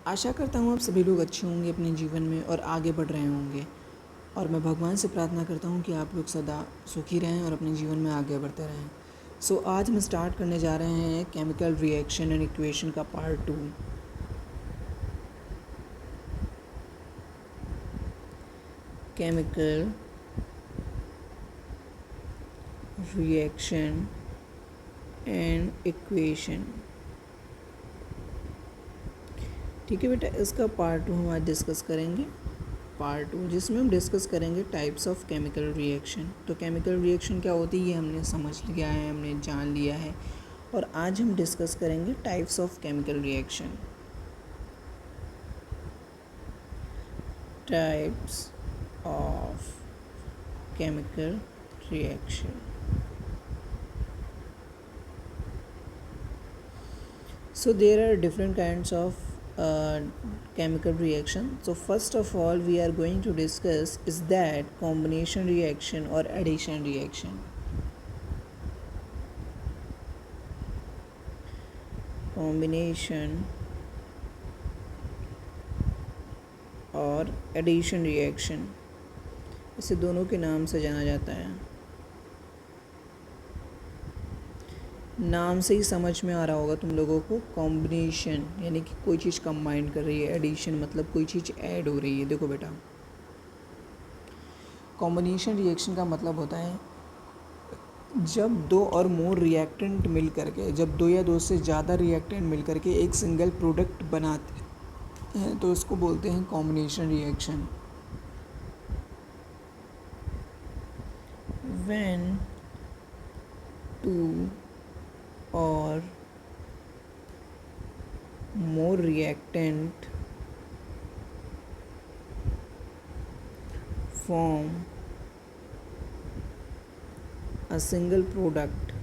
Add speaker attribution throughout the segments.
Speaker 1: आशा करता हूँ आप सभी लोग अच्छे होंगे अपने जीवन में और आगे बढ़ रहे होंगे, और मैं भगवान से प्रार्थना करता हूँ कि आप लोग सदा सुखी रहें और अपने जीवन में आगे बढ़ते रहें। आज हम स्टार्ट करने जा रहे हैं केमिकल रिएक्शन एंड इक्वेशन का part 2। Chemical reaction and equation. ठीक है बेटा, इसका पार्ट 2 हम आज डिस्कस करेंगे। पार्ट 2 जिसमें हम डिस्कस करेंगे टाइप्स ऑफ केमिकल रिएक्शन। तो केमिकल रिएक्शन क्या होती है ये हमने समझ लिया है, हमने जान लिया है, और आज हम डिस्कस करेंगे types of chemical reaction. Types of chemical reaction. So there are different kinds of chemical reaction. So first of all we are going to discuss is that combination reaction or addition reaction. Combination और addition reaction, इसे दोनों के नाम से जाना जाता है। नाम से ही समझ में आ रहा होगा तुम लोगों को, कॉम्बिनेशन यानी कि कोई चीज़ कंबाइन कर रही है, एडिशन मतलब कोई चीज़ ऐड हो रही है। देखो बेटा, कॉम्बिनेशन रिएक्शन का मतलब होता है जब दो और मोर रिएक्टेंट मिल करके, जब दो या दो से ज़्यादा रिएक्टेंट मिल करके एक सिंगल प्रोडक्ट बनाते हैं तो इसको बोलते हैं combination reaction. When two or more reactant form a single product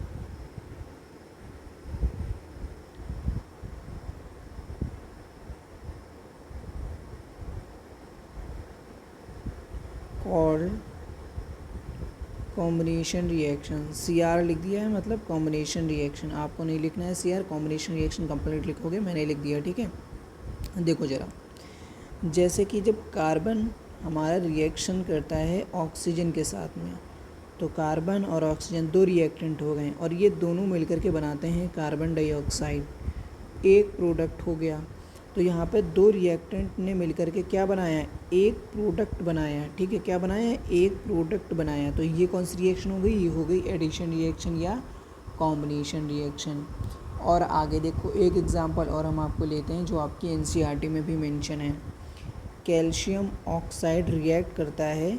Speaker 1: called combination reaction. CR लिख दिया है मतलब कॉम्बिनेशन रिएक्शन। आपको नहीं लिखना है CR, कॉम्बिनेशन रिएक्शन कंप्लीट लिखोगे, मैंने लिख दिया। ठीक है, देखो ज़रा, जैसे कि जब कार्बन हमारा रिएक्शन करता है ऑक्सीजन के साथ में, तो कार्बन और ऑक्सीजन दो रिएक्टेंट हो गए और ये दोनों मिलकर के बनाते हैं कार्बन डाइऑक्साइड, एक प्रोडक्ट हो गया। तो यहाँ पे दो रिएक्टेंट ने मिलकर के क्या बनाया, एक प्रोडक्ट बनाया। ठीक है, क्या बनाया, एक प्रोडक्ट बनाया। तो ये कौन सी रिएक्शन हो गई, ये हो गई एडिशन रिएक्शन या कॉम्बिनेशन रिएक्शन। और आगे देखो एक एग्जांपल और हम आपको लेते हैं जो आपकी NCERT में भी मेंशन है। कैल्शियम ऑक्साइड रिएक्ट करता है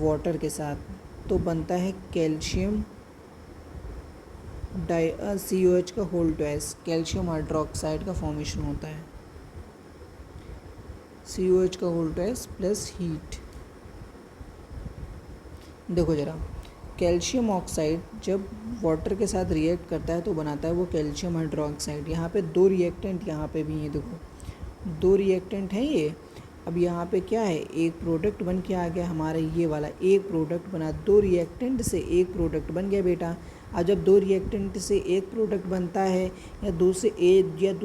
Speaker 1: वाटर के साथ तो बनता है कैल्शियम COH का होल ट्वाइस, कैल्शियम हाइड्रोक्साइड का फॉर्मेशन होता है। COH का होल ट्वाइस प्लस हीट। देखो ज़रा, कैल्शियम ऑक्साइड जब वाटर के साथ रिएक्ट करता है तो बनाता है वो कैल्शियम हाइड्रोक्साइड। यहाँ पे दो रिएक्टेंट यहाँ पे भी हैं, देखो दो रिएक्टेंट हैं ये। अब यहाँ पे क्या है, एक प्रोडक्ट बन के आ गया हमारा, ये वाला एक प्रोडक्ट बना, दो रिएक्टेंट से एक प्रोडक्ट बन गया बेटा। अब जब दो रिएक्टेंट से एक प्रोडक्ट बनता है या दो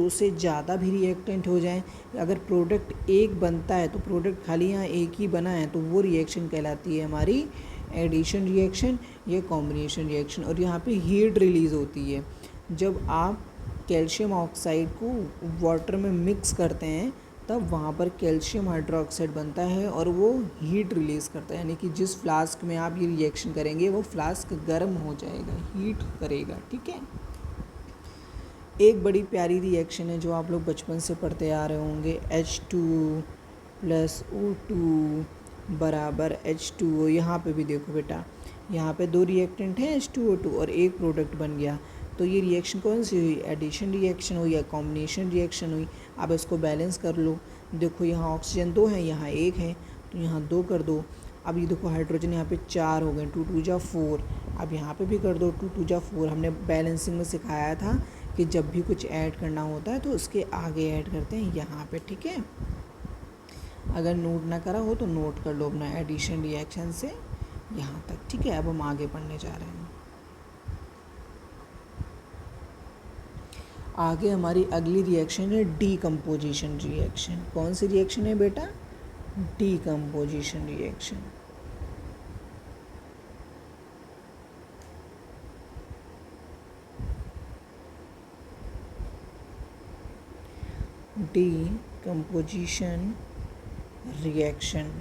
Speaker 1: से ज़्यादा भी रिएक्टेंट हो जाएं, अगर प्रोडक्ट एक बनता है तो प्रोडक्ट खाली यहाँ एक ही बना है तो वो रिएक्शन कहलाती है हमारी एडिशन रिएक्शन या कॉम्बिनेशन रिएक्शन। और यहाँ पे हीट रिलीज़ होती है जब आप कैल्शियम ऑक्साइड को वाटर में मिक्स करते हैं, तब वहाँ पर कैल्शियम हाइड्रोक्साइड बनता है और वो हीट रिलीज़ करता है, यानी कि जिस फ्लास्क में आप ये रिएक्शन करेंगे वो फ्लास्क गर्म हो जाएगा, हीट करेगा। ठीक है, एक बड़ी प्यारी रिएक्शन है जो आप लोग बचपन से पढ़ते आ रहे होंगे, H2 + O2 बराबर H2O। यहाँ पे भी देखो बेटा, यहाँ पे दो रिएक्टेंट हैं H2O2 और एक प्रोडक्ट बन गया। तो ये रिएक्शन कौन सी हुई, एडिशन रिएक्शन हुई या कॉम्बिनेशन रिएक्शन हुई। अब इसको बैलेंस कर लो, देखो यहाँ ऑक्सीजन दो है, यहाँ एक है, तो यहाँ दो कर दो। अब ये देखो हाइड्रोजन यहाँ पे चार हो गए, 2 × 2 = 4। अब यहाँ पे भी कर दो, 2 × 2 = 4। हमने बैलेंसिंग में सिखाया था कि जब भी कुछ ऐड करना होता है तो उसके आगे ऐड करते हैं यहाँ पे। ठीक है, अगर नोट ना करा हो तो नोट कर लो अपना एडिशन रिएक्शन से यहाँ तक। ठीक है, अब हम आगे पढ़ने जा रहे हैं। आगे हमारी अगली रिएक्शन है डीकम्पोजिशन रिएक्शन। कौन सी रिएक्शन है बेटा? Decomposition reaction. Decomposition reaction.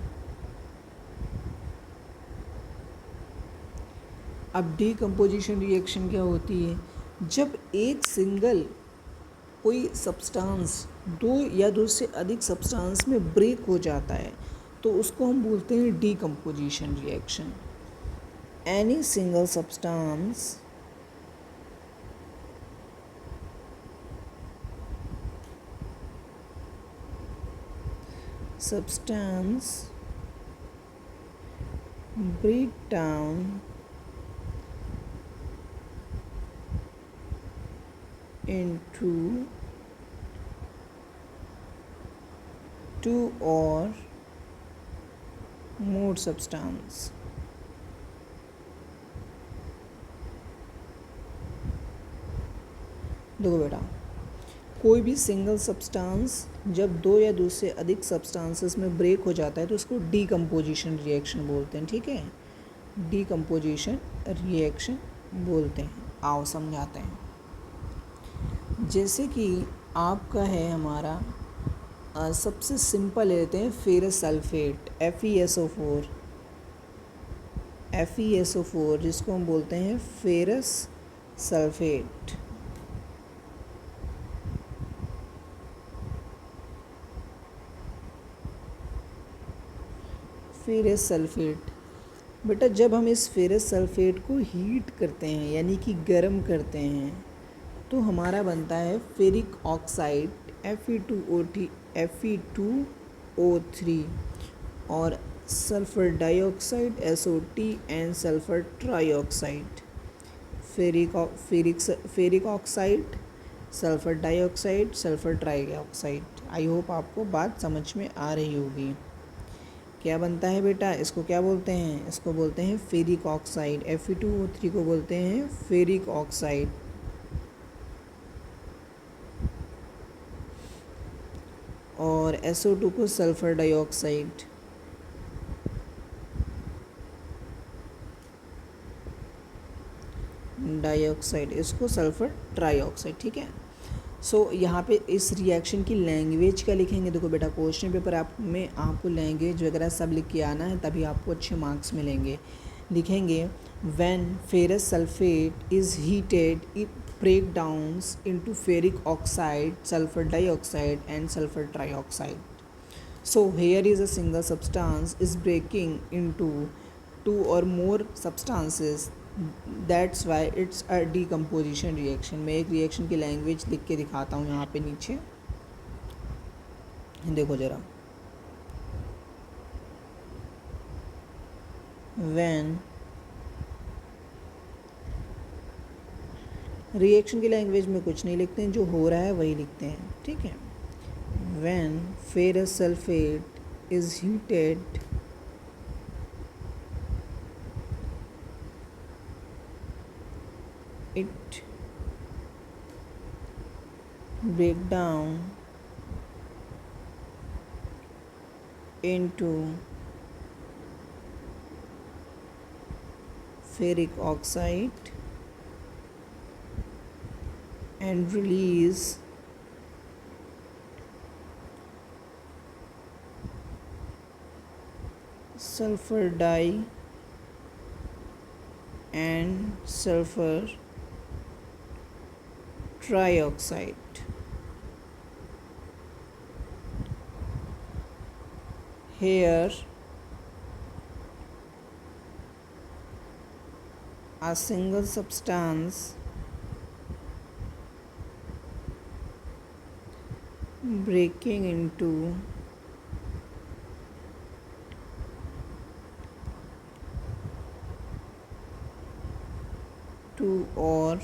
Speaker 1: अब डीकम्पोजिशन रिएक्शन क्या होती है? जब एक सिंगल कोई सब्सटेंस दो या दो से अधिक सब्सटेंस में ब्रेक हो जाता है तो उसको हम बोलते हैं decomposition reaction. Any single substance break down into two or more substance। देखो बेटा, कोई भी सिंगल सब्सटेंस जब दो या दो से अधिक सब्सटेंसेस में ब्रेक हो जाता है तो उसको डीकम्पोजिशन रिएक्शन बोलते हैं। ठीक है, डीकम्पोजिशन रिएक्शन बोलते हैं। आओ समझाते हैं। जैसे कि आपका है हमारा सबसे सिंपल लेते हैं फेरस सल्फेट FeSO4, FeSO4 जिसको हम बोलते हैं फेरस सल्फेट। फेरस सल्फेट बेटा, जब हम इस फेरस सल्फेट को हीट करते हैं यानी कि गर्म करते हैं तो हमारा बनता है फेरिक ऑक्साइड Fe2O3 और sulphur dioxide SO2 and sulphur trioxide. Ferric oxide, sulphur dioxide, sulphur trioxide. I hope आपको बात समझ में आ रही होगी। क्या बनता है बेटा? इसको क्या बोलते हैं? इसको बोलते हैं फेरिक ऑक्साइड। Fe2O3 को बोलते हैं फेरिक ऑक्साइड और SO2 को सल्फर डाइऑक्साइड। इसको सल्फर ट्राइऑक्साइड। ठीक है। यहाँ पे इस रिएक्शन की लैंग्वेज क्या लिखेंगे? देखो बेटा, क्वेश्चन पेपर में आपको लैंग्वेज वगैरह सब लिख के आना है, तभी आपको अच्छे मार्क्स मिलेंगे। लिखेंगे when ferrous sulphate is heated it break downs into ferric oxide, sulfur dioxide and sulfur trioxide. So here is a single substance is breaking into two or more substances, that's why it's a decomposition reaction। मैं एक reaction की language लिख के दिखाता हूँ यहाँ पे नीचे, देखो ज़रा। when रिएक्शन की लैंग्वेज में कुछ नहीं लिखते हैं, जो हो रहा है वही लिखते हैं। ठीक है। When ferrous sulphate is heated it break down into ferric oxide and release sulfur dye and sulfur trioxide। Here a single substance breaking into two or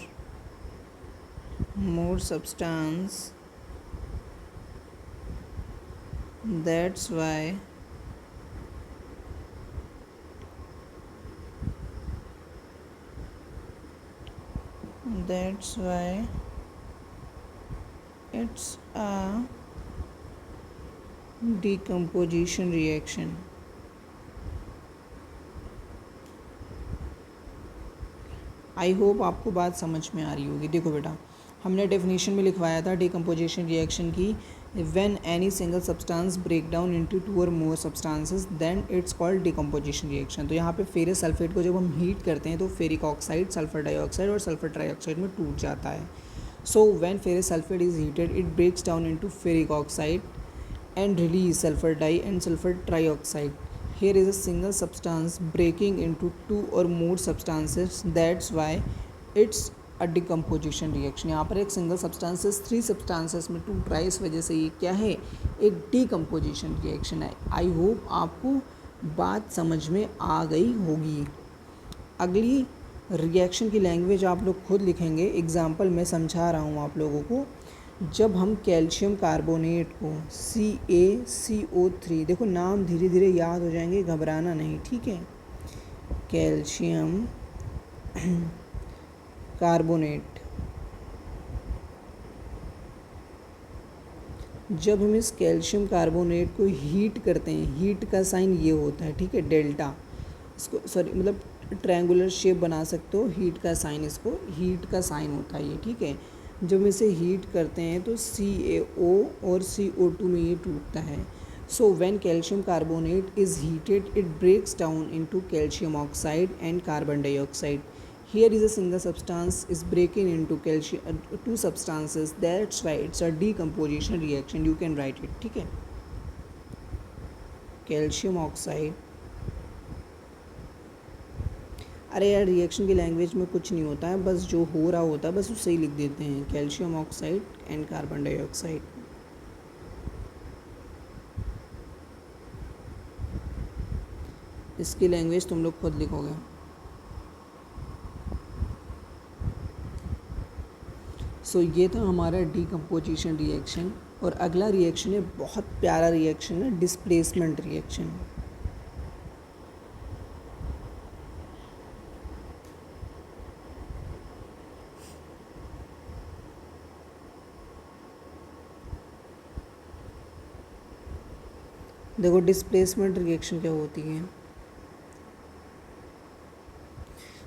Speaker 1: more substance, that's why It's a decomposition reaction. I hope आपको बात समझ में आ रही होगी। देखो बेटा, हमने definition में लिखवाया था डिकम्पोजिशन रिएक्शन की, when any single substance break down into two or more substances then it's called decomposition reaction. तो यहाँ पे फेरस सल्फेट को जब हम हीट करते हैं तो फेरिक ऑक्साइड, सल्फर डाइऑक्साइड और सल्फर ट्राइऑक्साइड में टूट जाता है। So when ferrous sulphate is heated it breaks down into ferric oxide and release sulfur dye and sulfur trioxide. Here is a single substance breaking into two or more substances. That's why it's a decomposition reaction. यहाँ पर एक single substances three substances में टूट रहा है, इस वजह से ये क्या है, एक डिकम्पोजिशन रिएक्शन है। आई होप आपको बात समझ में आ गई होगी। अगली रिएक्शन की लैंग्वेज आप लोग खुद लिखेंगे, एग्जाम्पल मैं समझा रहा हूँ आप लोगों को। जब हम कैल्शियम कार्बोनेट को CaCO3, देखो नाम धीरे धीरे याद हो जाएंगे, घबराना नहीं, ठीक है। कैल्शियम कार्बोनेट, जब हम इस कैल्शियम कार्बोनेट को हीट करते हैं, हीट का साइन ये होता है, ठीक है, डेल्टा, इसको सॉरी मतलब ट्रायंगुलर शेप बना सकते हो, हीट का साइन, इसको हीट का साइन होता है ये, ठीक है। जब हम इसे हीट करते हैं तो CaO और CO2 में ये टूटता है। So when calcium carbonate is heated it breaks down into calcium oxide and carbon dioxide. Here is a single substance is breaking into calcium two substances. That's why it's a decomposition reaction. You can write it. ठीक है, calcium oxide. अरे यार, reaction की language में कुछ नहीं होता है, बस जो हो रहा होता है बस उससे ही लिख देते हैं, calcium oxide and carbon dioxide. इसकी लैंग्वेज तुम लोग खुद लिखोगे। सो ये था हमारा डिकम्पोजिशन रिएक्शन। और अगला रिएक्शन है, बहुत प्यारा रिएक्शन है, डिस्प्लेसमेंट रिएक्शन। देखो डिस्प्लेसमेंट रिएक्शन क्या होती है।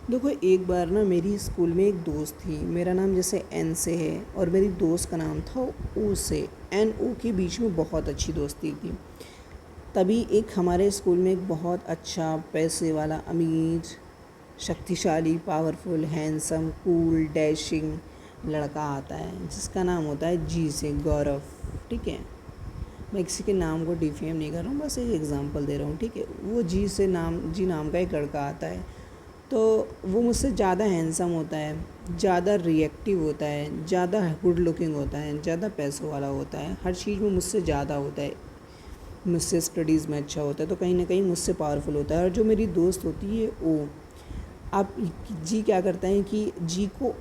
Speaker 1: देखो एक बार ना मेरी स्कूल में एक दोस्त थी, मेरा नाम जैसे N से है और मेरी दोस्त का नाम था O से। NO के बीच में बहुत अच्छी दोस्ती थी। तभी एक हमारे स्कूल में एक बहुत अच्छा पैसे वाला, अमीर, शक्तिशाली, पावरफुल, हैंडसम, कूल, डैशिंग लड़का आता है जिसका नाम होता है G से, गौरव, ठीक है। मैं किसी के नाम को डिफेम नहीं कर रहा हूँ, बस एक एग्जांपल दे रहा हूँ, ठीक है। वो G नाम का एक लड़का आता है। तो वो मुझसे ज़्यादा हैंडसम होता है, ज़्यादा रिएक्टिव होता है, ज़्यादा गुड लुकिंग होता है, ज़्यादा पैसों वाला होता है, हर चीज़ में मुझसे ज़्यादा होता है, मुझसे स्टडीज़ में अच्छा होता है, तो कहीं ना कहीं मुझसे पावरफुल होता है। और जो मेरी दोस्त होती है ओ, अब जी क्या करता है कि जी को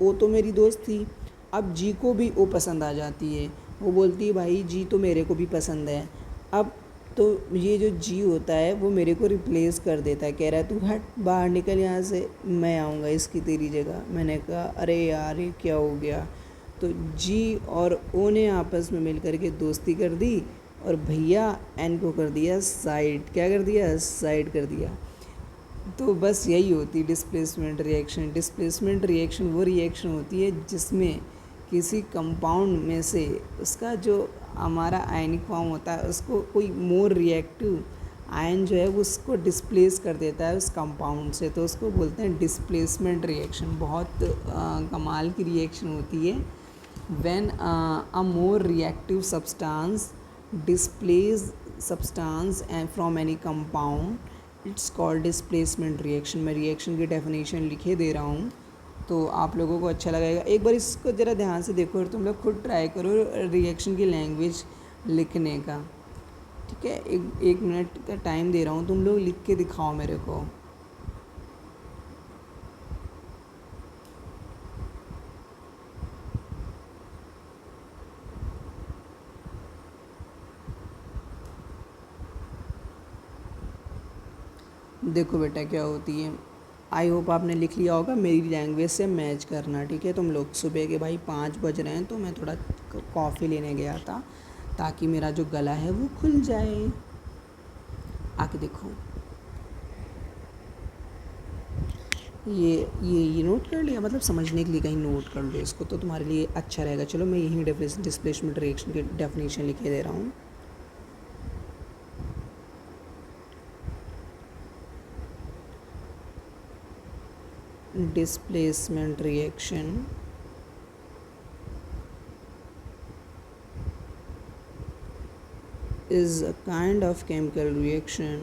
Speaker 1: ओ तो मेरी दोस्त थी, अब जी को भी ओ पसंद आ जाती है। वो बोलती है भाई जी तो मेरे को भी पसंद है। अब तो ये जो जी होता है वो मेरे को रिप्लेस कर देता है, कह रहा है तू हट बाहर निकल यहाँ से, मैं आऊँगा इसकी तेरी जगह। मैंने कहा अरे यार ये क्या हो गया। तो जी और ओ ने आपस में मिल कर के दोस्ती कर दी और भैया एन को कर दिया साइड। क्या कर दिया? साइड कर दिया। तो बस यही होती है डिस्प्लेसमेंट रिएक्शन। डिस्प्लेसमेंट रिएक्शन वो रिएक्शन होती है जिसमें किसी कंपाउंड में से उसका जो हमारा आयनिक फॉर्म होता है उसको कोई मोर रिएक्टिव आयन जो है वो उसको डिस्प्लेस कर देता है उस कंपाउंड से, तो उसको बोलते हैं डिस्प्लेसमेंट रिएक्शन। बहुत कमाल की रिएक्शन होती है। When a more reactive substance displace substance and from any compound it's called displacement reaction. मैं रिएक्शन की डेफिनेशन लिखे दे रहा हूँ तो आप लोगों को अच्छा लगेगा। एक बार इसको ज़रा ध्यान से देखो और तुम लोग खुद ट्राई करो रिएक्शन की लैंग्वेज लिखने का, ठीक है। एक मिनट का टाइम दे रहा हूँ, तुम लोग लिख के दिखाओ मेरे को। देखो बेटा क्या होती है, आई होप आपने लिख लिया होगा, मेरी लैंग्वेज से मैच करना, ठीक है। तुम लोग सुबह के भाई 5 बज रहे हैं, तो मैं थोड़ा कॉफ़ी लेने गया था ताकि मेरा जो गला है वो खुल जाए। आके देखो, ये नोट कर लिया, मतलब समझने के लिए कहीं नोट कर लो इसको, तो तुम्हारे लिए अच्छा रहेगा। चलो मैं यहीं डिस्प्लेसमेंट रिएक्शन की डेफिनेशन लिखे दे रहा हूँ। Displacement reaction is a kind of chemical reaction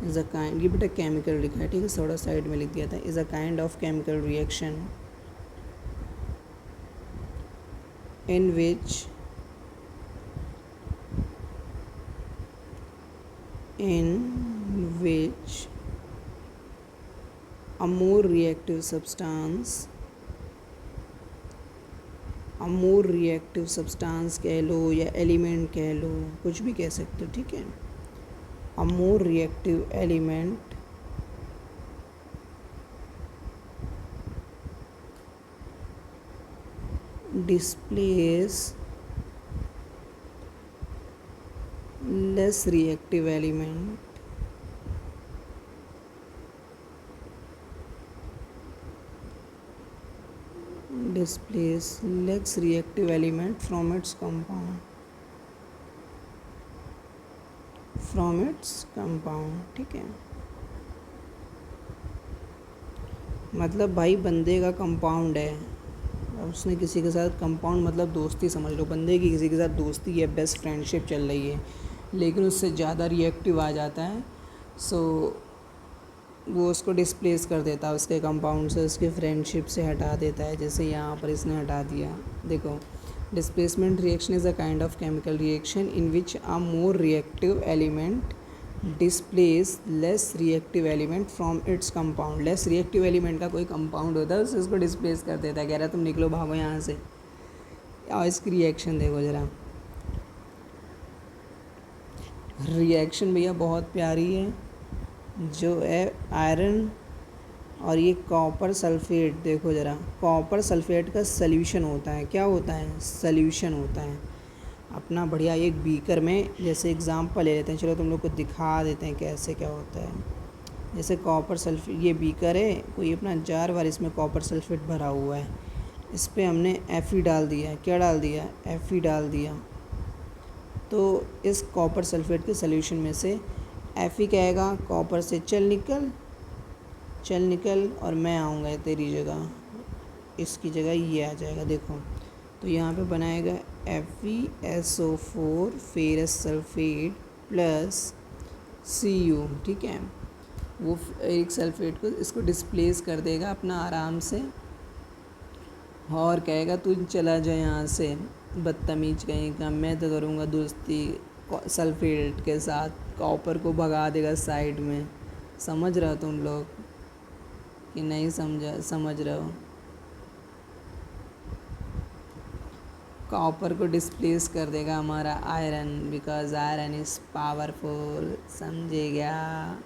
Speaker 1: is a kind, ये बेटा केमिकल लिखा है, ठीक है, थोड़ा साइड में लिख दिया था। is a kind of chemical reaction in which a more reactive substance कह लो या एलिमेंट कह लो, कुछ भी कह सकते हो, ठीक है। a more reactive element displace less reactive element from its compound, ठीक है। मतलब भाई बंदे का कंपाउंड है, उसने किसी के साथ कंपाउंड मतलब दोस्ती समझ लो, बंदे की किसी के साथ दोस्ती है, बेस्ट फ्रेंडशिप चल रही है, लेकिन उससे ज़्यादा रिएक्टिव आ जाता है, सो वो उसको डिस्प्लेस कर देता है, उसके कंपाउंड से, उसके फ्रेंडशिप से हटा देता है। जैसे यहाँ पर इसने हटा दिया, देखो, displacement reaction is a kind of chemical reaction in which a more reactive element displace less reactive element from its compound. Less reactive element का कोई कंपाउंड होता है, उसको डिस्प्लेस कर देता है, कह रहा है तुम निकलो, भागो यहाँ से। और इसकी रिएक्शन देखो ज़रा, रिएक्शन भैया बहुत प्यारी है, जो है आयरन और ये कॉपर सल्फेट, देखो ज़रा, कॉपर सल्फेट का सल्यूशन होता है, क्या होता है, सल्यूशन होता है अपना बढ़िया एक बीकर में। जैसे एग्जांपल ले लेते हैं, चलो तुम लोग को दिखा देते हैं कैसे क्या होता है। जैसे कॉपर सल्फेट, ये बीकर है कोई अपना जार वार, इसमें कॉपर सल्फेट भरा हुआ है, इस पर हमने Fe डाल दिया, क्या डाल दिया, Fe डाल दिया, तो इस कॉपर सल्फेट के सल्यूशन में से Fe कहेगा कॉपर से चल निकल और मैं आऊँगा तेरी जगह, इसकी जगह ये आ जाएगा, देखो, तो यहाँ पे बनाएगा FeSO4 ferrous sulphate plus Cu, ठीक है। वो एक सल्फेट को इसको डिस्प्लेस कर देगा अपना आराम से, और कहेगा तू चला जा यहाँ से, बदतमीज कहीं का, मैं तो करूँगा दोस्ती सल्फेट के साथ, कॉपर को भगा देगा साइड में। समझ रहे हो तुम लोग कि नहीं समझ रहे हो? कॉपर को डिस्प्लेस कर देगा हमारा iron, because iron is powerful, समझे क्या?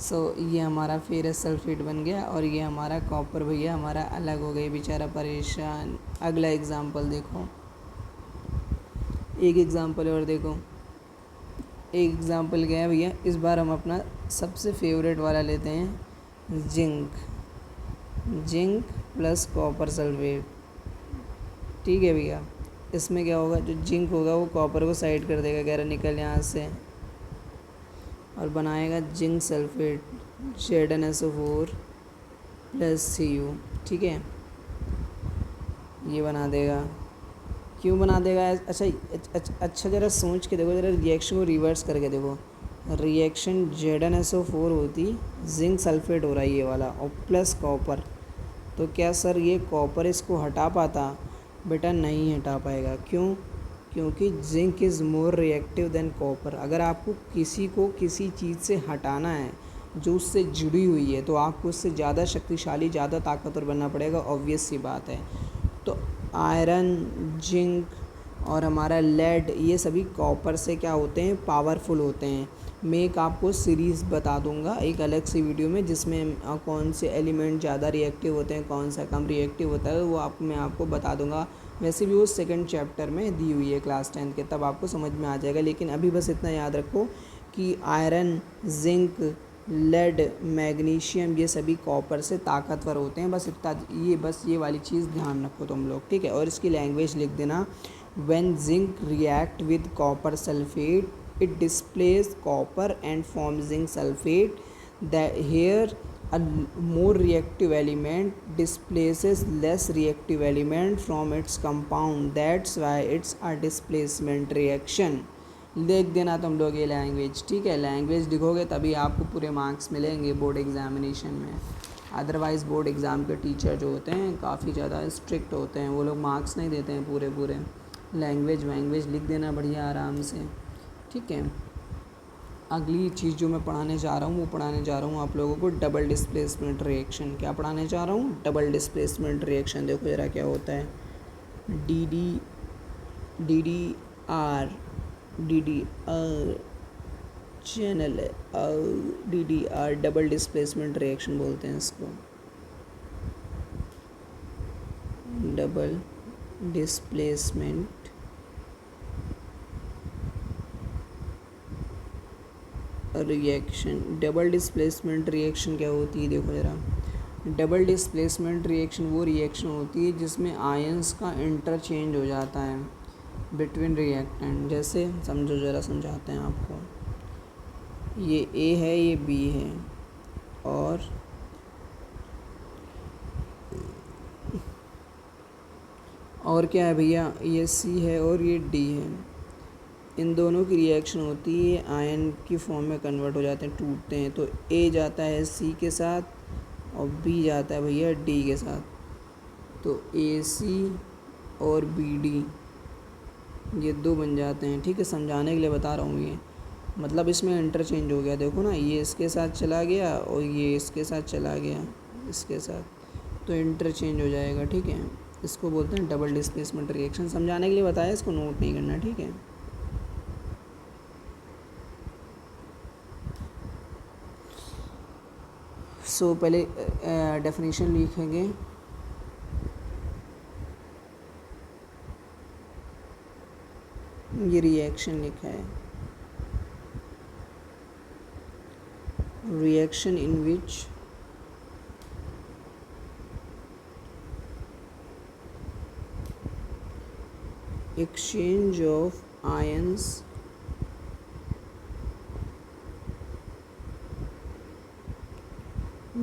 Speaker 1: सो ये हमारा फेरस सल्फेट बन गया, और ये हमारा कॉपर भैया हमारा अलग हो गई, बेचारा परेशान। अगला एग्ज़ाम्पल देखो, एक एग्ज़ाम्पल और देखो, एक एग्ज़ाम्पल क्या है भैया, इस बार हम अपना सबसे फेवरेट वाला लेते हैं, जिंक प्लस कॉपर सल्फेट, ठीक है भैया। इसमें क्या होगा, जो जिंक होगा वो कॉपर को साइड कर देगा, कह रहा निकल यहाँ से, और बनाएगा zinc sulphate ZnSO4 plus Cu, ठीक है, ये बना देगा। क्यों बना देगा? अच्छा ज़रा सोच के देखो, ज़रा रिएक्शन को रिवर्स करके देखो, रिएक्शन ZnSO4 होती, जिंक सल्फेट हो रहा है ये वाला, और प्लस कॉपर, तो क्या सर ये कॉपर इसको हटा पाता? बेटा नहीं हटा पाएगा। क्यों? क्योंकि zinc is more reactive than copper. अगर आपको किसी को किसी चीज़ से हटाना है जो उससे जुड़ी हुई है, तो आपको उससे ज़्यादा शक्तिशाली, ज़्यादा ताकतवर बनना पड़ेगा, ऑब्वियस सी बात है। तो आयरन, जिंक और हमारा लेड, ये सभी कॉपर से क्या होते हैं, पावरफुल होते हैं। मैं एक आपको सीरीज़ बता दूंगा एक अलग सी वीडियो में, जिसमें कौन से एलिमेंट ज़्यादा रिएक्टिव होते हैं, कौन सा कम रिएक्टिव होता है, वो मैं आपको बता दूंगा। वैसे भी वो सेकंड चैप्टर में दी हुई है क्लास 10 के, तब आपको समझ में आ जाएगा। लेकिन अभी बस इतना याद रखो कि आयरन, जिंक, लेड, मैग्नीशियम, ये सभी कॉपर से ताकतवर होते हैं। बस इतना, ये वाली चीज़ ध्यान रखो तुम लोग, ठीक है। और इसकी लैंग्वेज लिख देना, when zinc react with copper sulphate it displays copper and forms zinc sulfate. That here a more reactive element displaces less reactive element from its compound, that's why it's a displacement reaction. लिख देना तुम लोग ये language, ठीक है। Language लिखोगे तभी आपको पूरे मार्क्स मिलेंगे बोर्ड एग्जामिनेशन में। अदरवाइज़ बोर्ड एग्ज़ाम के टीचर जो होते हैं काफ़ी ज़्यादा स्ट्रिक्ट होते हैं, वो लोग मार्क्स नहीं देते हैं पूरे। लैंग्वेज लिख देना बढ़िया आराम से, ठीक है। अगली चीज़ जो मैं पढ़ाने जा रहा हूँ वो पढ़ाने जा रहा हूँ आप लोगों को डबल डिस्प्लेसमेंट रिएक्शन। क्या पढ़ाने जा रहा हूँ, डबल डिस्प्लेसमेंट रिएक्शन। देखो ज़रा क्या होता है, डी आर चैनल है, DDR डबल डिस्प्लेसमेंट रिएक्शन बोलते हैं इसको, double displacement reaction. Double displacement reaction क्या होती है, देखो ज़रा। डबल डिस्प्लेसमेंट रिएक्शन वो रिएक्शन होती है जिसमें आयंस का इंटरचेंज हो जाता है बिटवीन रिएक्टेंट। जैसे समझो, ज़रा समझाते हैं आपको। ये ए है, ये बी है, और क्या है भैया, ये सी है और ये डी है। इन दोनों की रिएक्शन होती है, आयन की फॉर्म में कन्वर्ट हो जाते हैं, टूटते हैं। तो ए जाता है सी के साथ और बी जाता है भैया डी के साथ। तो ए सी और बी डी ये दो बन जाते हैं, ठीक है। समझाने के लिए बता रहा हूँ ये, मतलब इसमें इंटरचेंज हो गया। देखो ना, ये इसके साथ चला गया और ये इसके साथ चला गया, इसके साथ, तो इंटरचेंज हो जाएगा, ठीक है। इसको बोलते हैं डबल डिस्प्लेसमेंट रिएक्शन। समझाने के लिए बताया, इसको नोट नहीं करना, ठीक है। सो पहले डेफिनेशन लिखेंगे। ये रिएक्शन लिखा है, reaction in which exchange of ions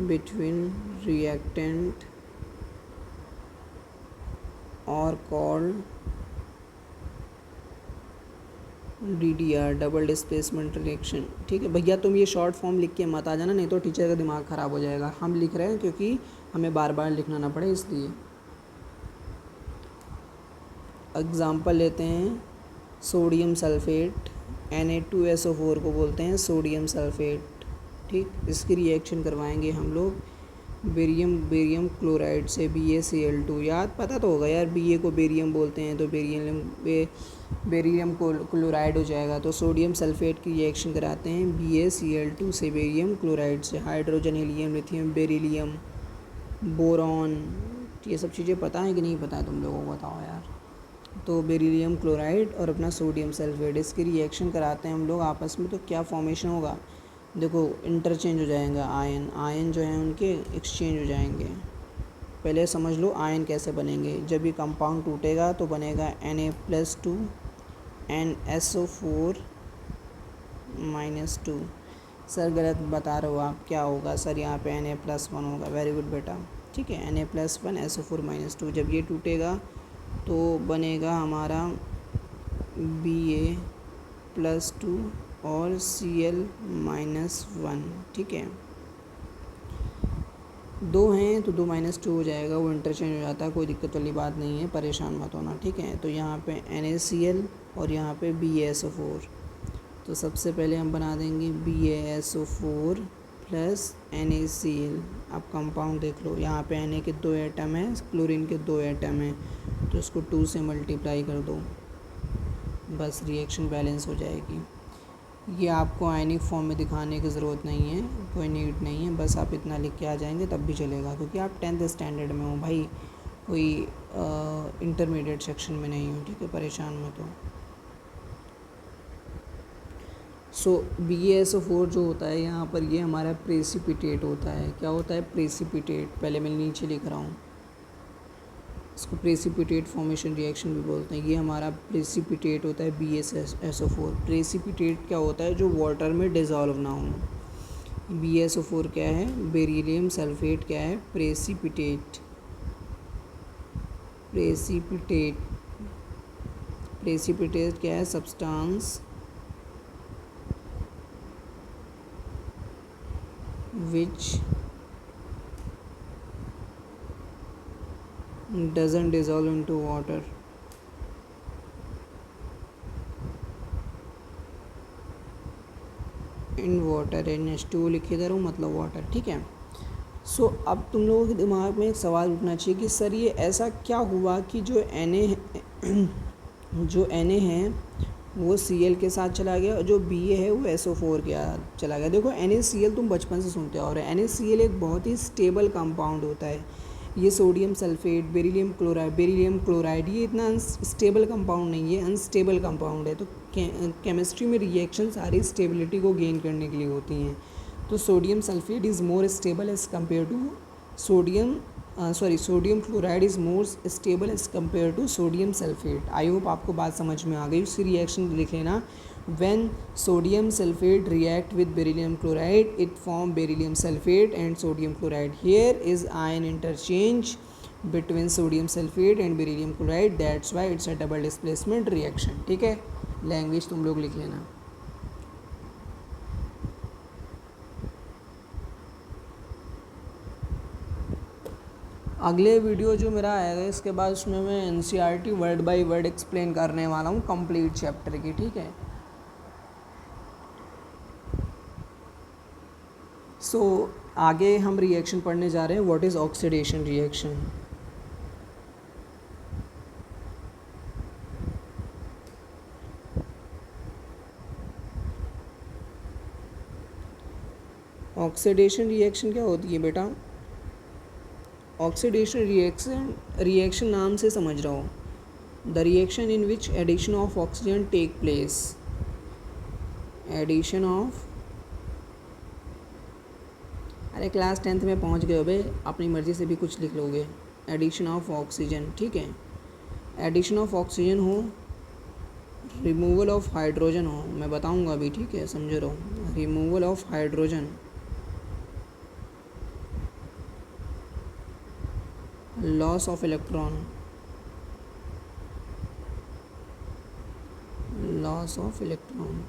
Speaker 1: between reactant are called DDR double displacement reaction, ठीक है। भैया तुम ये शॉर्ट फॉर्म लिख के मत आ जाना, नहीं तो टीचर का दिमाग ख़राब हो जाएगा। हम लिख रहे हैं क्योंकि हमें बार बार लिखना ना पड़े, इसलिए। एग्ज़ाम्पल लेते हैं, सोडियम सल्फेट, Na2SO4 को बोलते हैं सोडियम सल्फेट, ठीक। इसकी रिएक्शन करवाएंगे हम लोग बेरियम क्लोराइड से, BaCl2। याद पता तो होगा यार, Ba को बेरियम बोलते हैं तो बेरियम क्लोराइड हो जाएगा। तो सोडियम सल्फेट की रिएक्शन कराते हैं BaCl2 से बेरियम क्लोराइड से। Hydrogen, helium, lithium, beryllium, boron, ये सब चीज़ें पता है कि नहीं पता है तुम लोगों को, बताओ यार। तो बेरिलियम क्लोराइड और अपना सोडियम सल्फेट, इसकी रिएक्शन कराते हैं हम लोग आपस में। तो क्या फॉर्मेशन होगा, देखो इंटरचेंज हो जाएगा, आयन जो है उनके एक्सचेंज हो जाएंगे। पहले समझ लो आयन कैसे बनेंगे। जब ये कंपाउंड टूटेगा तो बनेगा Na+2 NSO4-2। सर गलत बता रहे हो आप, क्या होगा सर यहाँ पे Na+1 होगा। वेरी गुड बेटा, ठीक है। Na+1 SO4-2, जब ये टूटेगा तो बनेगा हमारा Ba+2 और Cl-1, ठीक है। दो हैं तो 2-2 हो जाएगा, वो इंटरचेंज हो जाता है, कोई दिक्कत वाली बात नहीं है, परेशान मत होना, ठीक है। तो यहाँ पे NaCl और यहाँ पे BaSO4। तो सबसे पहले हम बना देंगे BaSO4 प्लस NaCl। अब कंपाउंड देख लो, यहाँ पे Na के 2 एटम हैं, क्लोरीन के 2 एटम हैं, तो इसको 2 से मल्टीप्लाई कर दो, बस रिएक्शन बैलेंस हो जाएगी। ये आपको आयनिक फॉर्म में दिखाने की ज़रूरत नहीं है, कोई नीड नहीं है, बस आप इतना लिख के आ जाएंगे तब भी चलेगा, क्योंकि आप 10th स्टैंडर्ड में हो भाई, कोई इंटरमीडिएट सेक्शन में नहीं हो, ठीक है, परेशान मत हो। सो BaSO4 जो होता है यहाँ पर, ये हमारा प्रेसिपिटेट होता है। क्या होता है? प्रेसिपिटेट। पहले मैं नीचे लिख रहा हूँ, इसको प्रेसिपिटेट फॉर्मेशन रिएक्शन भी बोलते हैं। ये हमारा प्रेसिपिटेट होता है BaSO4। प्रेसिपिटेट क्या होता है? जो वाटर में डिज़ोल्व ना हो। BaSO4 क्या है? बेरिलियम सल्फेट क्या है? प्रेसिपिटेट। प्रेसिपिटेट प्रेसिपिटेट क्या है? Substance which doesn't dissolve into water। In water NH2 लिखे दे रहा हूँ, मतलब वाटर, ठीक है। सो अब तुम लोगों के दिमाग में एक सवाल उठना चाहिए कि सर ये ऐसा क्या हुआ कि जो Na है वो Cl के साथ चला गया, और जो Ba है वो SO4 के साथ चला गया। देखो NaCl तुम बचपन से सुनते हो, और NaCl एक बहुत ही स्टेबल कंपाउंड होता है। ये सोडियम सल्फेट, बेरिलियम क्लोराइड ये इतना स्टेबल कंपाउंड नहीं है, अनस्टेबल कंपाउंड है। तो केमिस्ट्री में रिएक्शन सारी स्टेबिलिटी को गेन करने के लिए होती हैं। तो sodium sulphate is more stable as compare to sodium chloride is more stable as compare to sodium sulphate. I hope आपको बात समझ में आ गई। उसकी रिएक्शन लिख लेना। When sodium sulphate react with beryllium chloride it form beryllium sulphate and sodium chloride. Here is ion interchange between sodium sulphate and beryllium chloride, that's why it's a double displacement reaction. ठीक है, language तुम लोग लिख लेना। अगले video जो मेरा आएगा इसके बाद उसमें मैं NCERT word by word explain करने वाला हूँ कंप्लीट चैप्टर की। ठीक है, सो आगे हम रिएक्शन पढ़ने जा रहे हैं। What is oxidation reaction. Oxidation reaction क्या होती है बेटा? ऑक्सीडेशन रिएक्शन नाम से समझ रहा हो। The reaction in which addition of oxygen take place. Addition of, अरे क्लास 10th में पहुंच गए हो बे, अपनी मर्ज़ी से भी कुछ लिख लोगे। एडिशन ऑफ ऑक्सीजन, ठीक है। एडिशन ऑफ ऑक्सीजन हो, रिमूवल ऑफ हाइड्रोजन हो, मैं बताऊंगा अभी, ठीक है, समझो रहो। Removal of hydrogen, loss of electron, loss of electron,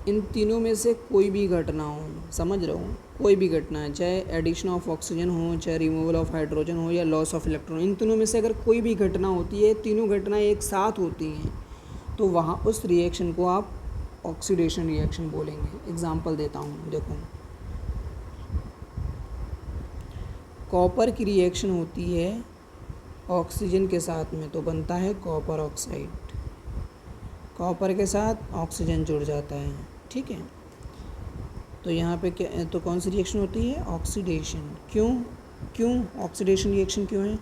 Speaker 1: इन तीनों में से कोई भी घटना हो, समझ रहे हो, कोई भी घटना है, चाहे एडिशन ऑफ ऑक्सीजन हो, चाहे रिमूवल ऑफ हाइड्रोजन हो, या लॉस ऑफ इलेक्ट्रॉन, इन तीनों में से अगर कोई भी घटना होती है, तीनों घटनाएं एक साथ होती हैं, तो वहाँ उस रिएक्शन को आप ऑक्सीडेशन रिएक्शन बोलेंगे। एग्जांपल देता हूँ, देखो कॉपर की रिएक्शन होती है ऑक्सीजन के साथ में, तो बनता है कॉपर ऑक्साइड। कॉपर के साथ ऑक्सीजन जुड़ जाता है, ठीक है। तो यहाँ पे क्या, तो कौन सी रिएक्शन होती है? ऑक्सीडेशन। क्यों ऑक्सीडेशन रिएक्शन क्यों है?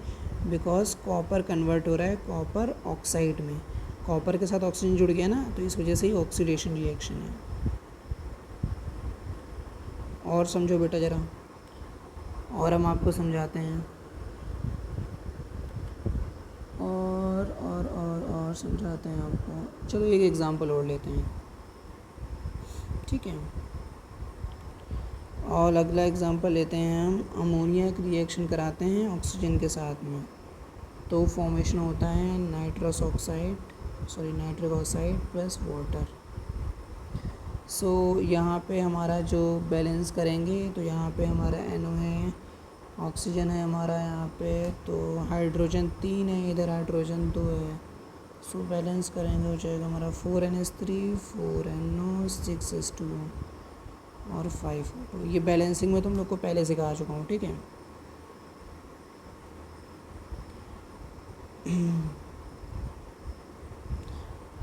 Speaker 1: बिकॉज कॉपर कन्वर्ट हो रहा है कॉपर ऑक्साइड में, कॉपर के साथ ऑक्सीजन जुड़ गया ना, तो इस वजह से ही ऑक्सीडेशन रिएक्शन है। और समझो बेटा ज़रा, और हम आपको समझाते हैं, और समझाते हैं आपको। चलो एक एग्ज़ाम्पल और लेते हैं, ठीक है। और अगला एग्ज़ाम्पल लेते हैं हम, अमोनिया की रिएक्शन कराते हैं ऑक्सीजन के साथ में, तो फॉर्मेशन होता है नाइट्रस ऑक्साइड प्लस वाटर। सो यहाँ पे हमारा जो बैलेंस करेंगे, तो यहाँ पे हमारा NO है, ऑक्सीजन है हमारा यहाँ पे, तो हाइड्रोजन 3 है, इधर हाइड्रोजन 2 है। सो बैलेंस करेंगे, हो जाएगा हमारा 4NH3 4NO 6H2O। और 5O2। ये बैलेंसिंग में तुम लोग को पहले सिखा चुका हूँ, ठीक है।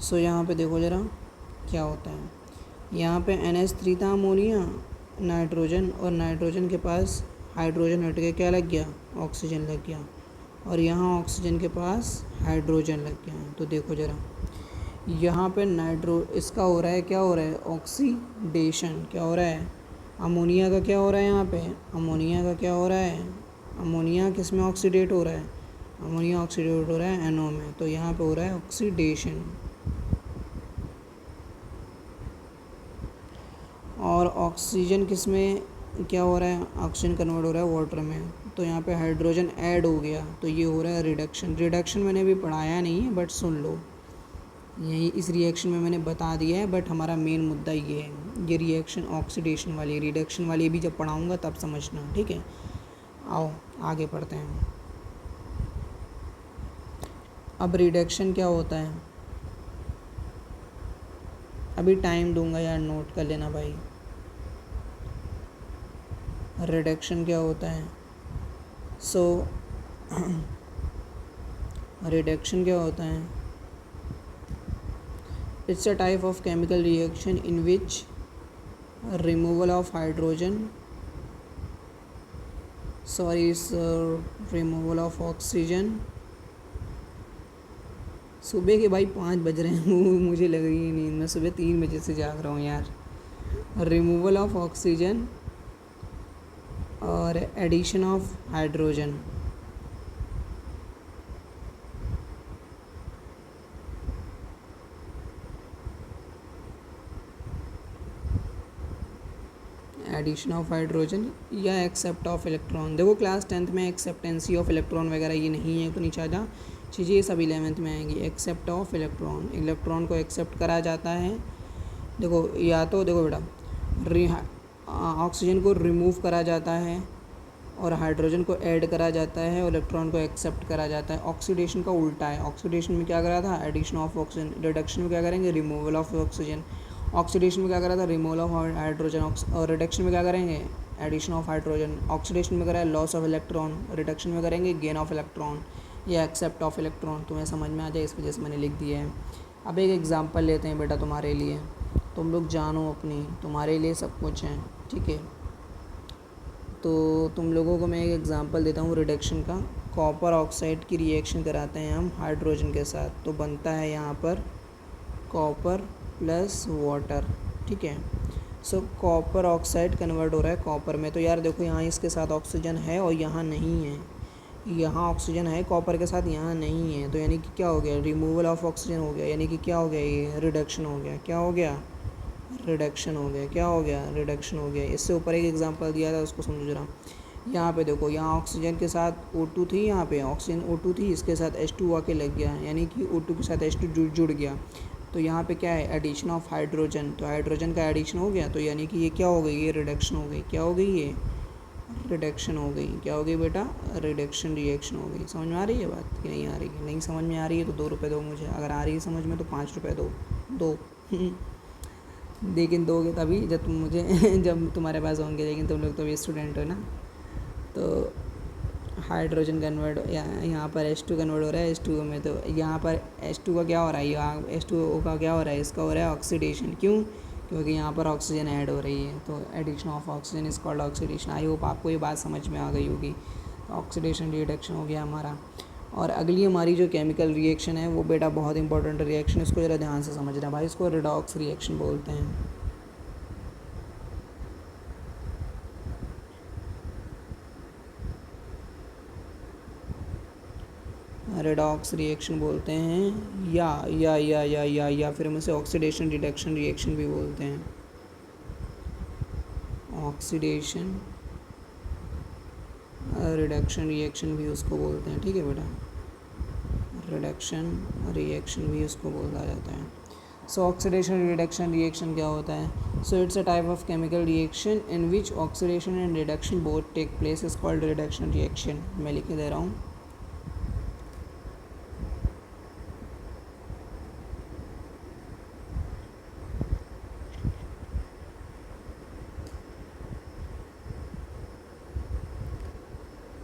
Speaker 1: सो यहाँ पे देखो ज़रा क्या होता है। यहाँ पे NH3 था, अमोनिया, नाइट्रोजन, और नाइट्रोजन के पास हाइड्रोजन हट के क्या लग गया, ऑक्सीजन लग गया, और यहाँ ऑक्सीजन के पास हाइड्रोजन लग गया। तो देखो ज़रा यहाँ पे इसका हो रहा है, क्या हो रहा है, ऑक्सीडेशन। क्या हो रहा है, अमोनिया का क्या हो रहा है, यहाँ पे अमोनिया का क्या हो रहा है, अमोनिया किस में ऑक्सीडेट हो रहा है, अमोनिया ऑक्सीडेट हो रहा है NO में। तो यहाँ पे हो रहा है ऑक्सीडेशन। और ऑक्सीजन किस में क्या हो रहा है, ऑक्सीजन कन्वर्ट हो रहा है वाटर में। तो यहाँ पे हाइड्रोजन ऐड हो गया, तो ये हो रहा है रिडक्शन। रिडक्शन मैंने अभी पढ़ाया नहीं है, बट सुन लो, यही इस रिएक्शन में मैंने बता दिया है, बट हमारा मेन मुद्दा ये है। ये रिएक्शन ऑक्सीडेशन वाली, रिडक्शन वाली भी जब पढ़ाऊँगा तब समझना, ठीक है। आओ आगे पढ़ते हैं। अब रिडक्शन क्या होता है, अभी टाइम दूंगा यार, नोट कर लेना भाई। रिडक्शन क्या होता है, सो रिडक्शन क्या होता है, it's a type of chemical reaction in which removal of hydrogen, sorry it's removal of oxygen. सुबह के भाई 5 बज रहे हैं, मुझे लग रही है नींद, मैं सुबह 3 बजे से जाग रहा हूँ यार। रिमूवल ऑफ ऑक्सीजन और addition of hydrogen. Addition of hydrogen या एक्सेप्ट ऑफ इलेक्ट्रॉन। देखो क्लास 10th में एक्सेप्टेंसी ऑफ इलेक्ट्रॉन वगैरह ये नहीं है, तो नीचे आ जा, चीज़ें ये सब 11th में आएंगी। एक्सेप्ट ऑफ इलेक्ट्रॉन, इलेक्ट्रॉन को एक्सेप्ट करा जाता है। देखो या तो देखो बेटा, ऑक्सीजन को रिमूव करा जाता है और हाइड्रोजन को ऐड करा जाता है और इलेक्ट्रॉन को एक्सेप्ट करा जाता है। ऑक्सीडेशन का उल्टा है, ऑक्सीडेशन में क्या करा था, एडिशन ऑफ ऑक्सीजन। रिडक्शन में क्या करेंगे, रिमूवल ऑफ ऑक्सीजन। ऑक्सीडेशन में क्या करा था, रिमूवल ऑफ हाइड्रोजन। और रिडक्शन में क्या करेंगे, एडिशन ऑफ हाइड्रोजन। ऑक्सीडेशन में करा है लॉस ऑफ इलेक्ट्रॉन, रिडक्शन में करेंगे गेन ऑफ इलेक्ट्रॉन या एक्सेप्ट ऑफ इलेक्ट्रॉन। तुम्हें समझ में आ जाए इस वजह से मैंने लिख दिया है। अब एक एग्जांपल लेते हैं बेटा तुम्हारे लिए, तुम लोग जानो अपनी, तुम्हारे लिए सब कुछ है, ठीक है। तो तुम लोगों को मैं एक एग्जांपल देता हूँ रिडक्शन का। कॉपर ऑक्साइड की रिएक्शन कराते हैं हम हाइड्रोजन के साथ, तो बनता है यहाँ पर कॉपर प्लस वाटर, ठीक है। सो कॉपर ऑक्साइड कन्वर्ट हो रहा है कॉपर में। तो यार देखो यहाँ इसके साथ ऑक्सीजन है और यहाँ नहीं है, यहाँ ऑक्सीजन है कॉपर के साथ, यहाँ नहीं है। तो यानी कि क्या हो गया, रिमूवल ऑफ ऑक्सीजन हो गया, यानी कि क्या हो गया, ये रिडक्शन हो गया। क्या हो गया, रिडक्शन हो गया। क्या हो गया, रिडक्शन हो गया। इससे ऊपर एक एग्जांपल दिया था, उसको समझो जरा। यहाँ पे देखो, यहाँ ऑक्सीजन के साथ O2 थी, यहाँ पे ऑक्सीजन O2 थी, इसके साथ H2 आके लग गया, यानी कि O2 के साथ H2 जुड़ गया। तो यहाँ पे क्या है, एडिशन ऑफ हाइड्रोजन। तो हाइड्रोजन का एडिशन हो गया, तो यानी कि ये क्या हो गई, ये रिडक्शन हो गई। क्या हो गई, ये रिडक्शन हो गई। क्या हो गई बेटा, रिडक्शन रिएक्शन हो गई। समझ में आ रही है बात कि नहीं आ रही है? नहीं समझ में आ रही है तो 2 रुपये दो मुझे, अगर आ रही है समझ में तो 5 रुपये दो। लेकिन दोगे तभी जब तुम मुझे जब तुम्हारे पास होंगे, लेकिन तुम लोग तो भी स्टूडेंट हो ना। तो हाइड्रोजन कन्वर्ट यहाँ पर H2 कन्वर्ट हो रहा है H2O में, तो यहाँ पर H2 का क्या हो रहा है, यहाँ H2O का क्या हो रहा है, इसका हो रहा है ऑक्सीडेशन। क्यों, क्योंकि यहाँ पर ऑक्सीजन ऐड हो रही है, तो addition of oxygen is called oxidation. I hope आपको ये बात समझ में आ गई होगी। तो ऑक्सीडेशन रिडक्शन हो गया हमारा। और अगली हमारी जो केमिकल रिएक्शन है वो बेटा बहुत इंपॉर्टेंट रिएक्शन, इसको ज़रा ध्यान से समझना भाई, इसको रिडॉक्स रिएक्शन बोलते हैं। रेडॉक्स रिएक्शन बोलते हैं, या फिर हम इसे ऑक्सीडेशन रिडक्शन रिएक्शन भी बोलते हैं। ऑक्सीडेशन रिडक्शन रिएक्शन भी उसको बोलते हैं, ठीक है बेटा। रिडक्शन रिएक्शन भी उसको बोला जाता है। सो ऑक्सीडेशन रिडक्शन रिएक्शन क्या होता है, so it's a type of chemical reaction in which oxidation and reduction both take place, is called reduction reaction. मैं लिख के दे रहा हूँ।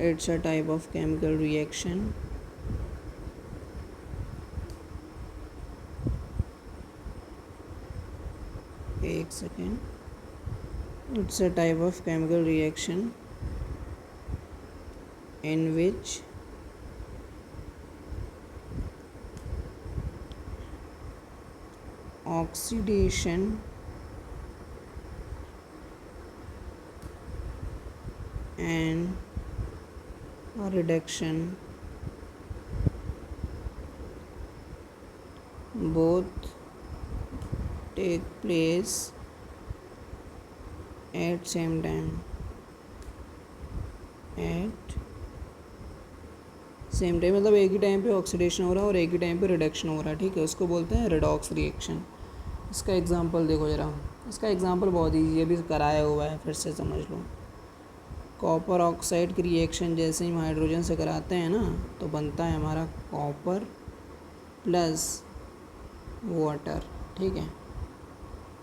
Speaker 1: it's a type of chemical reaction एक second. It's a type of chemical reaction in which oxidation and reduction both take place at same time. At same time मतलब एक ही time पे oxidation हो रहा है और एक ही टाइम पे रिडक्शन हो रहा है, ठीक है, उसको बोलते हैं रेडॉक्स रिएक्शन। इसका एग्जांपल देखो ज़रा, इसका एग्जांपल बहुत ईजी है, अभी कराया हुआ है, फिर से समझ लो। कॉपर ऑक्साइड की रिएक्शन जैसे ही हम हाइड्रोजन से कराते हैं ना, तो बनता है हमारा कॉपर प्लस वाटर, ठीक है।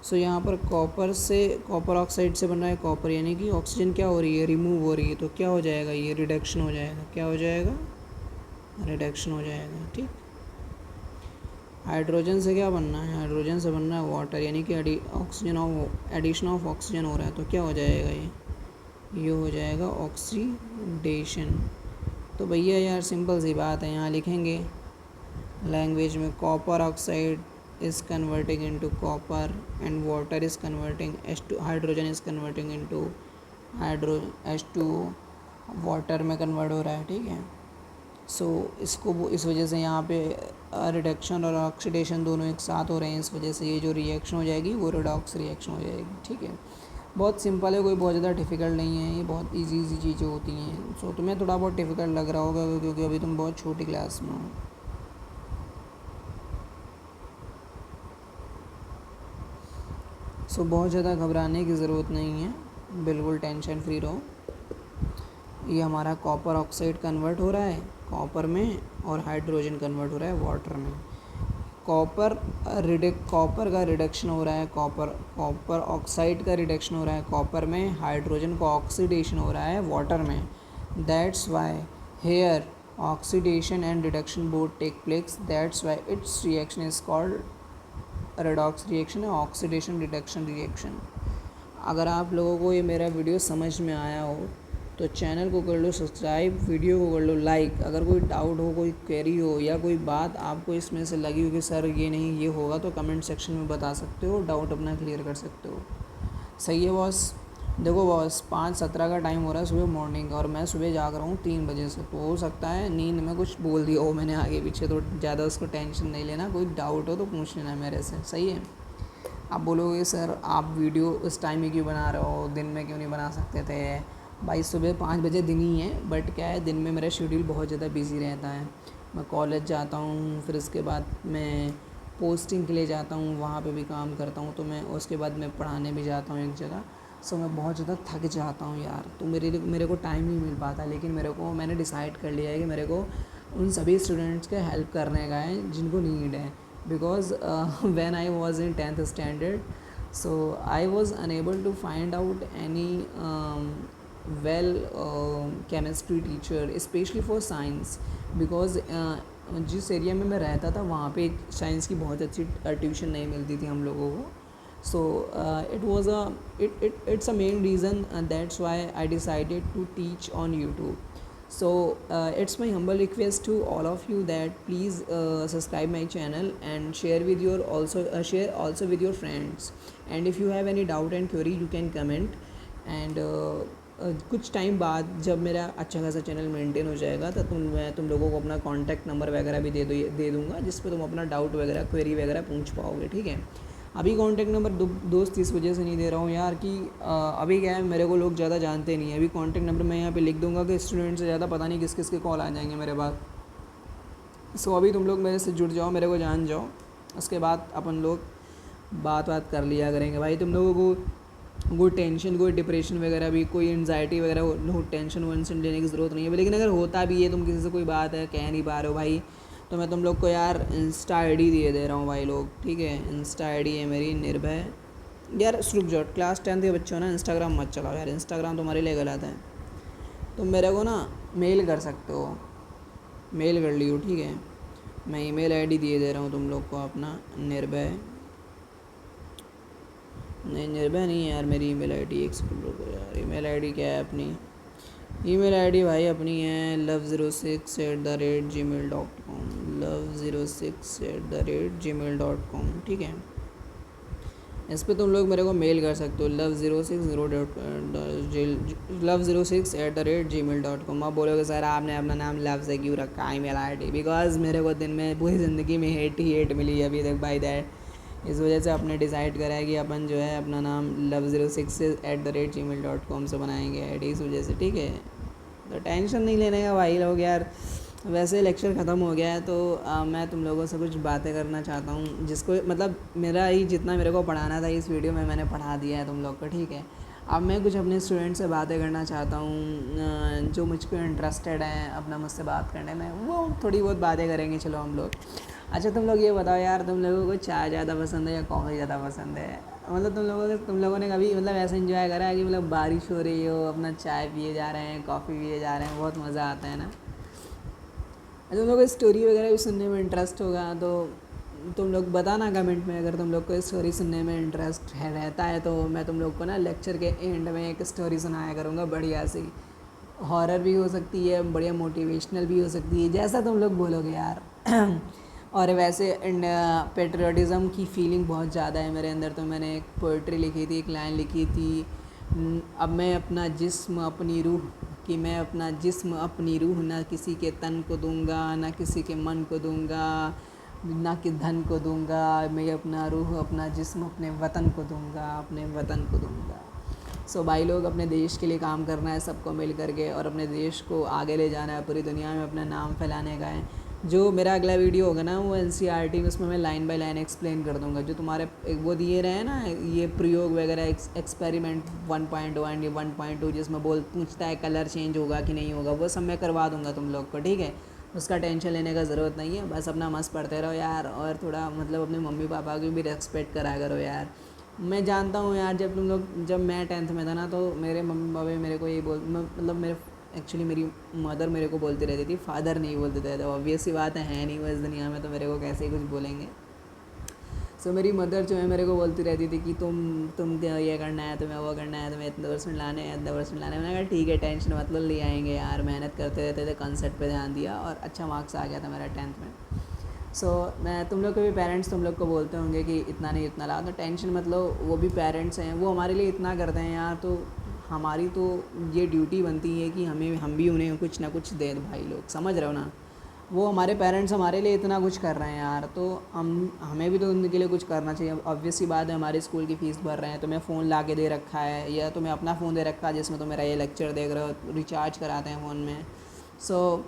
Speaker 1: सो यहाँ पर कॉपर ऑक्साइड से बन रहा है कॉपर, यानी कि ऑक्सीजन क्या हो रही है, रिमूव हो रही है, तो क्या हो जाएगा, ये रिडक्शन हो जाएगा। क्या हो जाएगा, रिडक्शन हो जाएगा, ठीक। हाइड्रोजन से क्या बनना है, हाइड्रोजन से बनना है वाटर, यानी कि एडिशन ऑफ ऑक्सीजन हो रहा है, तो क्या हो जाएगा, ये हो जाएगा ऑक्सीडेशन। तो भैया यार सिंपल सी बात है, यहाँ लिखेंगे लैंग्वेज में copper oxide is converting into copper and water is converting H2, hydrogen is converting into H2O, water में कन्वर्ट हो रहा है, ठीक है। सो इसको इस वजह से यहाँ पे रिडक्शन और ऑक्सीडेशन दोनों एक साथ हो रहे हैं, इस वजह से ये जो रिएक्शन हो जाएगी वो रेडॉक्स रिएक्शन हो जाएगी, ठीक है। बहुत सिंपल है, कोई बहुत ज़्यादा डिफ़िकल्ट नहीं है, ये बहुत इजी चीज़ें होती हैं। सो तुम्हें थोड़ा बहुत डिफ़िकल्ट लग रहा होगा क्योंकि अभी तुम बहुत छोटी क्लास में हो। सो बहुत ज़्यादा घबराने की ज़रूरत नहीं है, बिल्कुल टेंशन फ्री रहो। ये हमारा कॉपर ऑक्साइड कन्वर्ट हो रहा है कॉपर में और हाइड्रोजन कन्वर्ट हो रहा है वाटर में। कॉपर का रिडक्शन हो रहा है कॉपर ऑक्साइड का रिडक्शन हो रहा है कॉपर में, हाइड्रोजन का ऑक्सीडेशन हो रहा है वाटर में। That's why here oxidation and reduction both take place, that's why it's reaction is called redox reaction है, ऑक्सीडेशन रिडक्शन रिएक्शन। अगर आप लोगों को ये मेरा वीडियो समझ में आया हो तो चैनल को कर लो सब्सक्राइब, वीडियो को कर लो लाइक। अगर कोई डाउट हो, कोई क्वेरी हो या कोई बात आपको इसमें से लगी हो कि सर ये नहीं ये होगा, तो कमेंट सेक्शन में बता सकते हो, डाउट अपना क्लियर कर सकते हो। सही है बॉस। देखो बॉस 5:17 का टाइम हो रहा है सुबह मॉर्निंग, और मैं सुबह जाग रहा हूँ 3 बजे से, तो हो सकता है नींद में कुछ बोल दिया हो मैंने आगे पीछे, तो ज़्यादा उसको टेंशन नहीं लेना। कोई डाउट हो तो पूछ लेना मेरे से, सही है। आप बोलोगे सर आप वीडियो इस टाइम में क्यों बना रहे हो, दिन में क्यों नहीं बना सकते थे। भाई सुबह 5 बजे दिन ही है, बट क्या है दिन में मेरा शेड्यूल बहुत ज़्यादा बिजी रहता है। मैं कॉलेज जाता हूँ, फिर उसके बाद मैं पोस्टिंग के लिए जाता हूँ, वहाँ पे भी काम करता हूँ, तो मैं उसके बाद मैं पढ़ाने भी जाता हूँ एक जगह। सो मैं बहुत ज़्यादा थक जाता हूँ यार, तो मेरे को टाइम नहीं मिल पाता। लेकिन मैंने डिसाइड कर लिया है कि मेरे को उन सभी स्टूडेंट्स के हेल्प करने का है जिनको नीड है। Because when I was in 10th standard, so I was unable to find out any chemistry teacher specially for science, because जिस एरिया में मैं रहता था वहाँ पे साइंस की बहुत अच्छी ट्यूशन नहीं मिलती थी हम लोगों को। So it's a main reason, and that's why I decided to teach on YouTube. So it's my humble request to all of you that please subscribe my channel and share also with your friends. And if you have any doubt and query, you can comment. And कुछ time बाद जब मेरा अच्छा खासा channel maintain हो जाएगा तो मैं तुम लोगों को अपना कॉन्टैक्ट नंबर वगैरह भी दे दूँगा, जिस पे तुम अपना डाउट वगैरह क्वेरी वगैरह पूछ पाओगे, ठीक है। अभी कॉन्टैक्ट नंबर दोस्त इस वजह से नहीं दे रहा हूँ यार कि अभी क्या है, मेरे को लोग ज़्यादा जानते नहीं है। अभी कॉन्टैक्ट नंबर मैं यहाँ पे लिख दूँगा कि स्टूडेंट से ज़्यादा पता नहीं किस किस के कॉल आ जाएंगे मेरे पास। सो अभी तुम लोग मेरे से जुड़ जाओ, मेरे को जान जाओ, उसके बाद अपन लोग बात कर लिया करेंगे। भाई तुम लोगों को कोई टेंशन, कोई डिप्रेशन वगैरह भी, कोई एनजाइटी वगैरह टेंशन वेंशन लेने की ज़रूरत नहीं है। लेकिन अगर होता भी है, तुम किसी से कोई बात है कह नहीं पा रहे हो भाई, तो मैं तुम लोग को यार इंस्टा आईडी दे रहा हूँ भाई लोग, ठीक है। इंस्टा आईडी है मेरी निर्भय। यार रुक जाओ, क्लास 10th के बच्चों ना इंस्टाग्राम मत चलाओ यार, इंस्टाग्राम तुम्हारे लिए गलत है। तुम मेरे को ना मेल कर सकते हो, मेल कर लियो, ठीक है। मैं ईमेल आईडी दिए दे रहा हूँ तुम लोग को अपना, निर्भय, नहीं निर्भय नहीं है यार, मेरी ईमेल आईडी एक सेकंड रुको यार, ईमेल आईडी क्या है अपनी, ईमेल आईडी भाई अपनी है love06@gmail.com, love06@gmail.com, ठीक है। इस पे तुम लोग मेरे को मेल कर सकते हो love06@gmail.com। आप बोलोगे सर आपने अपना नाम लव से क्यों रखा है ईमेल आईडी, बिकॉज मेरे को दिन में पूरी ज़िंदगी में हेट ही हेट मिली है अभी तक बाय दैट, इस वजह से आपने डिसाइड करा है कि अपन जो है अपना नाम love06@gmail.com से बनाएंगे आईडी, इस वजह से, ठीक है। तो टेंशन नहीं लेने का भाई लोग यार। वैसे लेक्चर ख़त्म हो गया है तो मैं तुम लोगों से कुछ बातें करना चाहता हूँ, जिसको मतलब मेरा ही जितना मेरे को पढ़ाना था इस वीडियो में मैंने पढ़ा दिया है तुम लोग को, ठीक है। अब मैं कुछ अपने स्टूडेंट से बातें करना चाहता हूँ जो मुझ पर इंटरेस्टेड हैं अपना मुझसे बात करने में, वो थोड़ी बहुत बातें करेंगे चलो हम लोग। अच्छा तुम लोग ये बताओ यार, तुम लोगों को चाय ज़्यादा पसंद है या कॉफ़ी ज़्यादा पसंद है? मतलब तुम लोगों ने कभी मतलब ऐसा एंजॉय करा है कि मतलब बारिश हो रही हो, अपना चाय पिए जा रहे हैं, कॉफ़ी पिए जा रहे हैं, बहुत मज़ा आता है ना। तुम लोग को स्टोरी वगैरह भी सुनने में इंटरेस्ट होगा तो तुम लोग बताना कमेंट में, अगर तुम लोग को स्टोरी सुनने में इंटरेस्ट है रहता है तो मैं तुम लोग को ना लेक्चर के एंड में एक स्टोरी सुनाया करूँगा बढ़िया सी। हॉरर भी हो सकती है, बढ़िया मोटिवेशनल भी हो सकती है, जैसा तुम लोग बोलोगे यार। और वैसे पेट्रियाटिज़म की फीलिंग बहुत ज़्यादा है मेरे अंदर, तो मैंने एक पोइट्री लिखी थी, एक लाइन लिखी थी, अब मैं अपना जिस्म अपनी रूह, कि मैं अपना जिस्म अपनी रूह ना किसी के तन को दूंगा, ना किसी के मन को दूंगा, ना कि धन को दूंगा, मैं अपना रूह अपना जिस्म अपने वतन को दूंगा, अपने वतन को दूंगा। सो भाई लोग अपने देश के लिए काम करना है सबको मिल करके, और अपने देश को आगे ले जाना है, पूरी दुनिया में अपना नाम फैलाने का है। जो मेरा अगला वीडियो होगा ना वो NCERT में, उसमें मैं लाइन बाय लाइन एक्सप्लेन कर दूंगा, जो तुम्हारे वो दिए रहे हैं ना ये प्रयोग वगैरह, एक्सपेरिमेंट 1.1 एंड 1.2, जिसमें पूछता है कलर चेंज होगा कि नहीं होगा, वो सब मैं करवा दूंगा तुम लोग को, ठीक है। उसका टेंशन लेने का ज़रूरत नहीं है, बस अपना मस्त पढ़ते रहो यार, और थोड़ा मतलब अपने मम्मी पापा की भी रेस्पेक्ट करा करो यार। मैं जानता हूँ यार, जब मैं 10th में था ना तो मेरे मम्मी पापा मेरे को यही मतलब मेरे एक्चुअली मेरी मदर मेरे को बोलती रहती थी, फादर नहीं बोलते थे, तो ऑब्वियस सी बात है नहीं वो इस दुनिया में, तो मेरे को कैसे ही कुछ बोलेंगे। सो मेरी मदर जो है मेरे को बोलती रहती थी कि तुम ये करना है, तुम्हें वो करना है, तुम्हें इतने परसेंट लाने हैं, इतने परसेंट लाने हैं। मैंने कहा ठीक है टेंशन मतलब ले आएंगे यार, मेहनत करते रहते थे, कंसेप्ट पे ध्यान दिया और अच्छा मार्क्स आ गया था मेरा 10th में। सो मैं तुम लोग के भी पेरेंट्स तुम लोग को बोलते होंगे कि इतना नहीं इतना ला, तो टेंशन मतलब वो भी पेरेंट्स हैं, वो हमारे लिए इतना करते हैं यार, तो हमारी तो ये ड्यूटी बनती है कि हम भी उन्हें कुछ ना कुछ दें भाई लोग, समझ रहे हो ना। वो हमारे पेरेंट्स हमारे लिए इतना कुछ कर रहे हैं यार, तो हमें भी तो उनके लिए कुछ करना चाहिए। ऑब्वियस सी बात है, हमारी स्कूल की फ़ीस भर रहे हैं, तुम्हें फ़ोन ला के दे रखा है या तुम्हें अपना फ़ोन दे रखा है जिसमें तुम मेरा ये लेक्चर देख रहे हो, रिचार्ज कराते हैं फ़ोन में। सो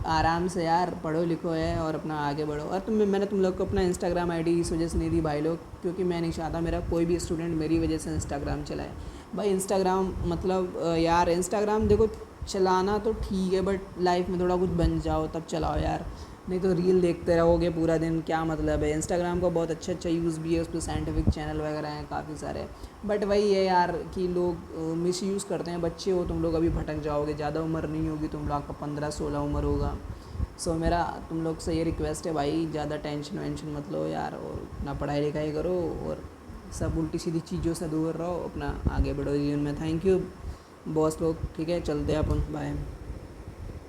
Speaker 1: आराम से यार पढ़ो लिखो है और अपना आगे बढ़ो। और मैंने तुम लोग को अपना इंस्टाग्राम आईडी इस वजह से नहीं दी भाई लोग, क्योंकि मैं नहीं चाहता मेरा कोई भी स्टूडेंट मेरी वजह से इंस्टाग्राम चलाए भाई। इंस्टाग्राम मतलब यार इंस्टाग्राम देखो चलाना तो ठीक है, बट लाइफ में थोड़ा कुछ बन जाओ तब चलाओ यार, नहीं तो रील देखते रहोगे पूरा दिन, क्या मतलब है। इंस्टाग्राम का बहुत अच्छा यूज़ भी है, उस पर साइंटिफिक चैनल वगैरह हैं काफ़ी सारे, बट वही है यार कि लोग मिसयूज़ करते हैं। बच्चे हो तुम लोग, अभी भटक जाओगे, ज़्यादा उम्र नहीं होगी तुम लोग का, 15-16 उम्र होगा। सो मेरा तुम लोग से ये रिक्वेस्ट है भाई, ज़्यादा टेंशन वेंशन मत लो यार, और अपना पढ़ाई लिखाई करो और सब उल्टी सीधी चीज़ों से दूर रहो, अपना आगे बढ़ो जीवन में। थैंक यू बॉस लोग, ठीक है चलते हैं अपन, बाय।